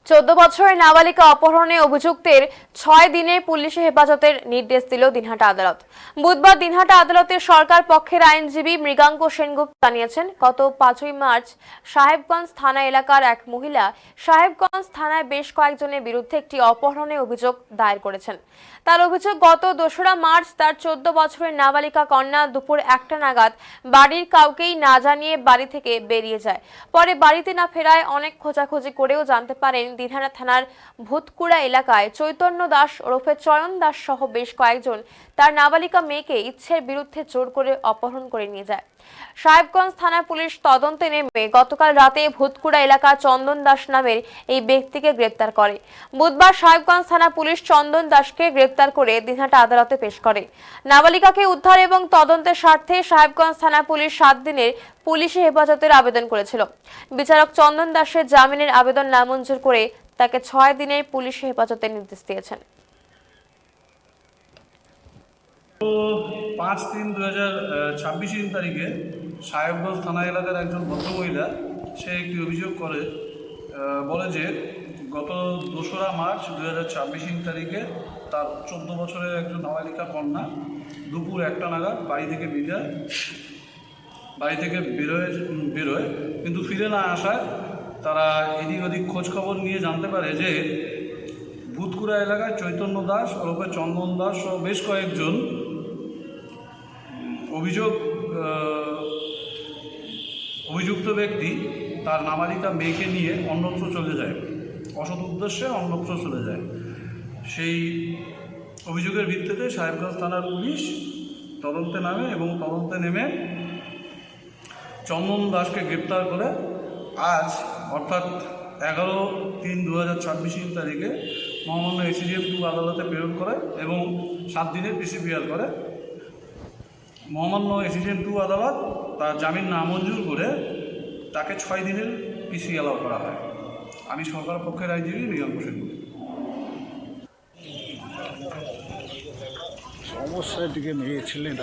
14 বছরের নাবালিকা অপহরণে অভিযুক্তের 6 দিনের পুলিশি হেফাজতের নির্দেশ দিল দিনহাটা আদালত। বুধবার দিনহাটা আদালতের সরকার পক্ষের আইনজীবী মৃগাঙ্ক সেনগুপ্ত জানিয়েছেন, গত 5ই মার্চ সাহেবগঞ্জ থানা এলাকার এক মহিলা সাহেবগঞ্জ থানায় বেশ কয়েকজনের বিরুদ্ধে একটি অপহরণের অভিযোগ দায়ের করেছেন। তার অভিযোগ, গত 2রা মার্চ তার 14 বছরের নাবালিকা কন্যা দুপুর 1টা নাগাদ বাড়ির কাউকেই না জানিয়ে বাড়ি থেকে বেরিয়ে যায়। পরে বাড়িতে না ফেরায় অনেক খোঁজাখুঁজি করেও জানতে পারেন দিনহাটা থানার ভূতকুড়া এলাকায় চৈতন্য দাস ওরফে চয়ন দাস সহ বেশ কয়েকজন তার নাবালিকা মেয়েকে ইচ্ছের বিরুদ্ধে জোর করে অপহরণ করে নিয়ে যায়। সাহেবগঞ্জ থানার পুলিশ তদন্তে নেমে গতকাল রাতে ভূতকুড়া এলাকা চন্দন দাস নামের এই ব্যক্তিকে গ্রেপ্তার করে। বুধবার সাহেবগঞ্জ থানা পুলিশ চন্দন দাসকে গ্রেপ্তার করে দিনহাটা আদালতে পেশ করে। নাবালিকাকে উদ্ধার এবং তদন্তের স্বার্থে সাহেবগঞ্জ থানা পুলিশ 7 দিনের পুলিশি হেফাজতের আবেদন করেছিল। বিচারক চন্দন দাসের জামিনের আবেদন নামঞ্জুর করে তাকে 6 দিনের পুলিশি হেফাজতের নির্দেশ দিয়েছেন। 5/3/2026 তারিখে সাহেবগঞ্জ থানা এলাকার একজন ভদ্রমহিলা সে একটি অভিযোগ করে বলে যে গত 2রা মার্চ 2026 তারিখে তার 14 বছরের একজন নাবালিকা কন্যা দুপুর 1টা নাগাদ বাড়ি থেকে বেরোয় কিন্তু ফিরে না আসায় তারা এদিক ওদিক খোঁজখবর নিয়ে জানতে পারে যে ভূতকুড়া এলাকায় চৈতন্য দাস ওরফে চন্দন দাস সহ বেশ কয়েকজন অভিযুক্ত ব্যক্তি তার নাবালিকা মেয়েকে নিয়ে অন্যত্র চলে যায়, অসৎ উদ্দেশ্যে অন্যত্র চলে যায়। সেই অভিযোগের ভিত্তিতে সাহেবগঞ্জ থানার পুলিশ তদন্তে নামে এবং তদন্তে নেমে চন্দন দাসকে গ্রেপ্তার করে আজ অর্থাৎ 11/3/2026 তারিখে মহামান্য এসিডিএম 2 আদালতে প্রেরণ করে এবং 7 দিনের পিসিপিআর করে। মহামান্য এসিডিএম 2 আদালত তার জামিন নামঞ্জুর করে তাকে 6 দিনের পিসি অ্যালাউ করা হয়। আমি সরকার পক্ষের আইনজীবী মৃগাঙ্ক সেনগুপ্ত। সমস্যার দিকে নিয়েছিলেন।